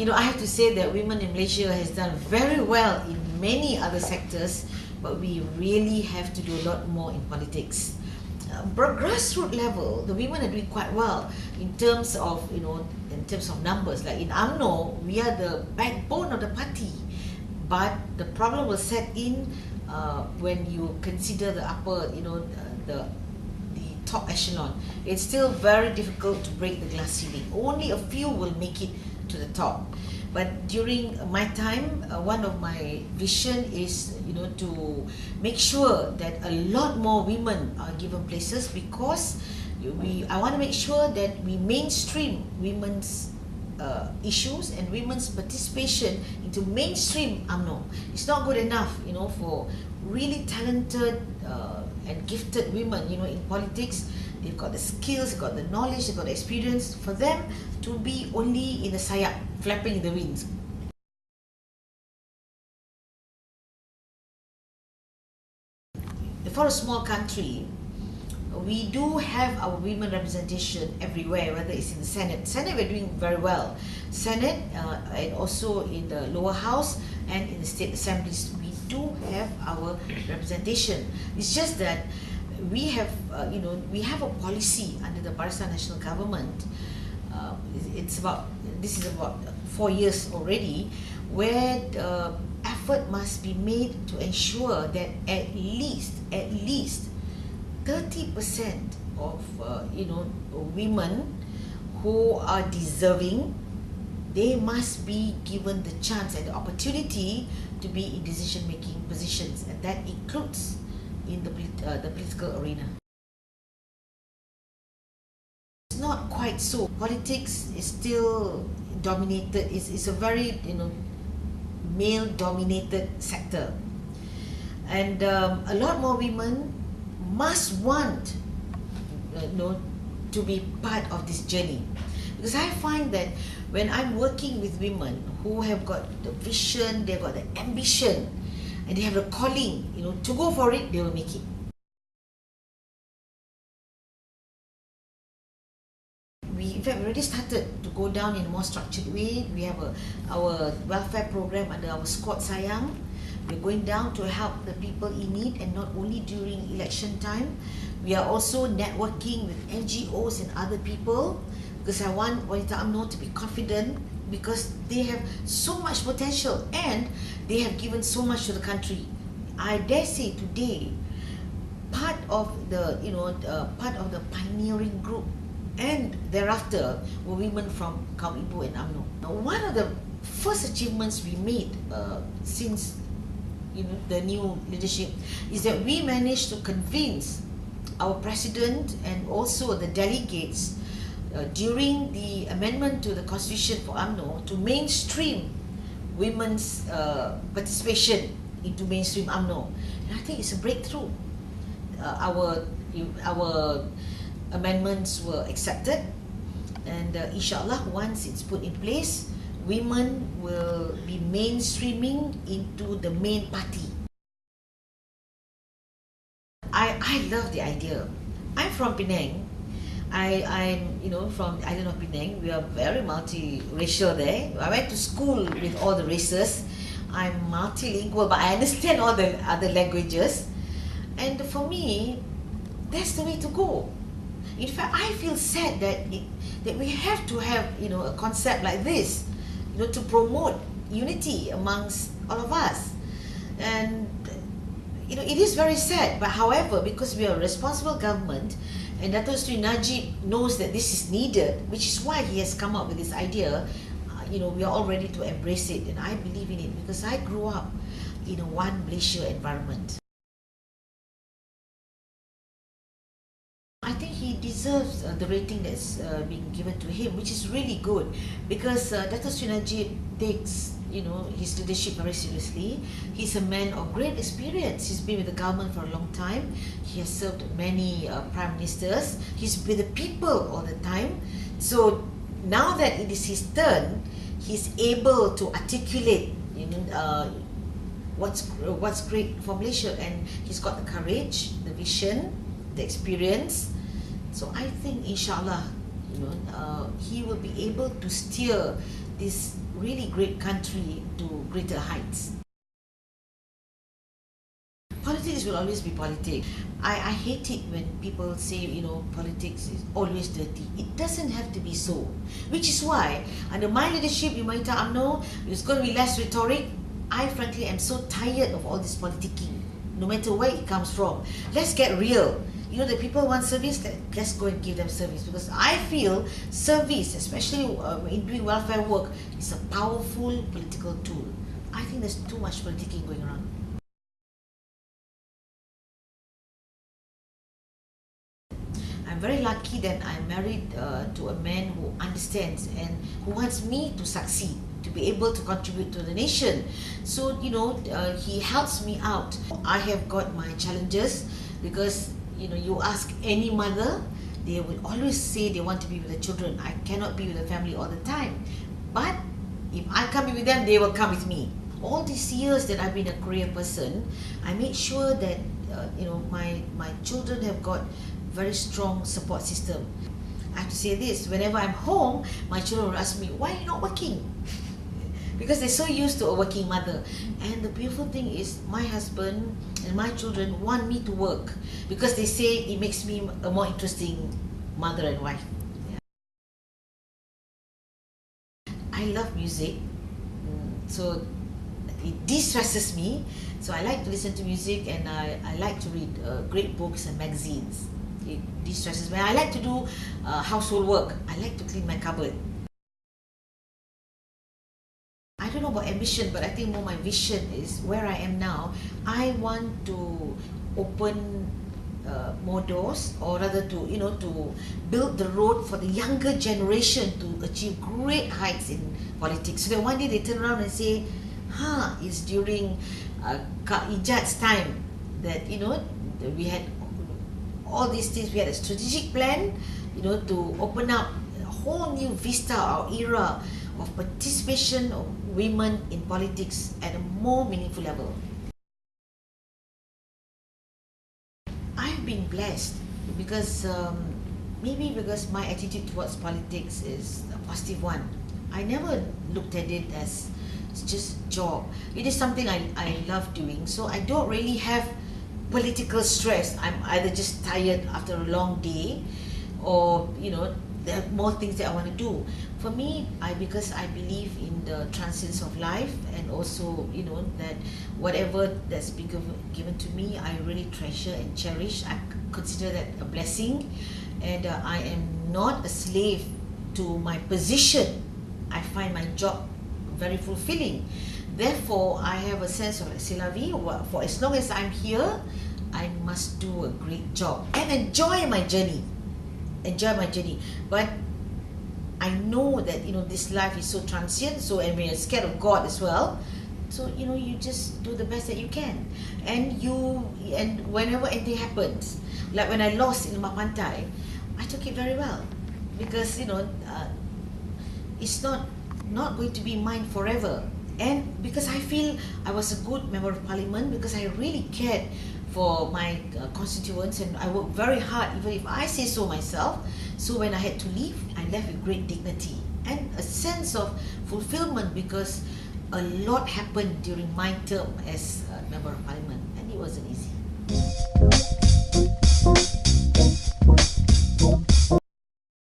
I have to say that women in Malaysia has done very well in many other sectors, but we really have to do a lot more in politics. Grassroots level, the women are doing quite well in terms of, in terms of numbers. Like in UMNO, we are the backbone of the party, but the problem will set in when you consider the upper, the top echelon. It's still very difficult to break the glass ceiling. Only a few will make it to the top. But during my time, one of my vision is, to make sure that a lot more women are given places, because I want to make sure that we mainstream women's issues and women's participation into mainstream UMNO. It's not good enough, for really talented and gifted women, in politics. They've got the skills, they've got the knowledge, they've got the experience. For them to be only in the sayap, flapping in the winds. For a small country, we do have our women representation everywhere, whether it's in the Senate. Senate, we're doing very well. Senate and also in the lower house and in the state assemblies, we do have our representation. It's just that we have, we have a policy under the Barisan National Government. This is about 4 years already, where the effort must be made to ensure that at least 30% of women who are deserving, they must be given the chance and the opportunity to be in decision-making positions, and that includes in the political arena. It's not quite so. Politics is still dominated. It's a very male-dominated sector, and a lot more women must want to be part of this journey, because I find that when I'm working with women who have got the vision, they've got the ambition, and they have the calling, to go for it, they will make it. We, in fact, already started to go down in a more structured way. We have our welfare program under our Squad Sayang. We're going down to help the people in need, and not only during election time. We are also networking with NGOs and other people, because I want Wanita UMNO to be confident, because they have so much potential and they have given so much to the country. I dare say today, part of the pioneering group and thereafter were women from Kaum Ibu and UMNO. Now, one of the first achievements we made since the new leadership is that we managed to convince our president and also the delegates during the amendment to the constitution for UMNO to mainstream women's participation into mainstream UMNO. And I think it's a breakthrough. Our amendments were accepted, and inshallah, once it's put in place, women will be mainstreaming into the main party. I love the idea. I'm from Penang. I'm from the island of Penang. We are very multiracial there. I went to school with all the races. I'm multilingual, but I understand all the other languages. And for me, that's the way to go. In fact, I feel sad that we have to have a concept like this, to promote unity amongst all of us. And it is very sad. But however, because we are a responsible government, and Dato' Sri Najib knows that this is needed, which is why he has come up with this idea, we are all ready to embrace it, and I believe in it because I grew up in a One Malaysia environment. I think he deserves the rating that's being given to him, which is really good, because Dato' Sri Najib takes his leadership very seriously. He's a man of great experience. He's been with the government for a long time. He has served many prime ministers. He's with the people all the time. So now that it is his turn, he's able to articulate what's great for Malaysia, and he's got the courage, the vision, the experience. So I think inshallah, he will be able to steer this really great country to greater heights. Politics will always be politics. I hate it when people say, politics is always dirty. It doesn't have to be so. Which is why, under my leadership in Wanita UMNO, it's going to be less rhetoric. I frankly am so tired of all this politicking, no matter where it comes from. Let's get real. The people want service, let's go and give them service. Because I feel service, especially in doing welfare work, is a powerful political tool. I think there's too much politicking going around. I'm very lucky that I'm married to a man who understands and who wants me to succeed, to be able to contribute to the nation. So, he helps me out. I have got my challenges because, you ask any mother, they will always say they want to be with the children. I cannot be with the family all the time. But if I can't be with them, they will come with me. All these years that I've been a career person, I made sure that, my children have got very strong support system. I have to say this, whenever I'm home, my children will ask me, why are you not working? Because they're so used to a working mother. And the beautiful thing is, my husband and my children want me to work because they say it makes me a more interesting mother and wife. Yeah. I love music, so it de-stresses me. So I like to listen to music, and I like to read great books and magazines. It de-stresses me. I like to do household work. I like to clean my cupboard. I don't know about ambition, but I think more my vision is where I am now. I want to open more doors, or rather to build the road for the younger generation to achieve great heights in politics. So that one day they turn around and say, it's during Kak Ijat's time that, we had all these things. We had a strategic plan, to open up a whole new vista, our era of participation of women in politics at a more meaningful level. I've been blessed because maybe because my attitude towards politics is a positive one. I never looked at it as just job. It is something I love doing, so I don't really have political stress. I'm either just tired after a long day, or there are more things that I want to do. For me, because I believe in the transience of life, and also that whatever that's been given to me, I really treasure and cherish. I consider that a blessing, and I am not a slave to my position. I find my job very fulfilling. Therefore, I have a sense of c'est la vie. For as long as I'm here, I must do a great job and enjoy my journey. But I know that this life is so transient. So, and we're scared of God as well. So you just do the best that you can, and whenever anything happens, like when I lost in Lemah Pantai, I took it very well, because it's not going to be mine forever. And because I feel I was a good member of parliament, because I really cared for my constituents, and I worked very hard, even if I say so myself. So when I had to leave, I left with great dignity and a sense of fulfillment, because a lot happened during my term as a member of parliament, and it wasn't easy.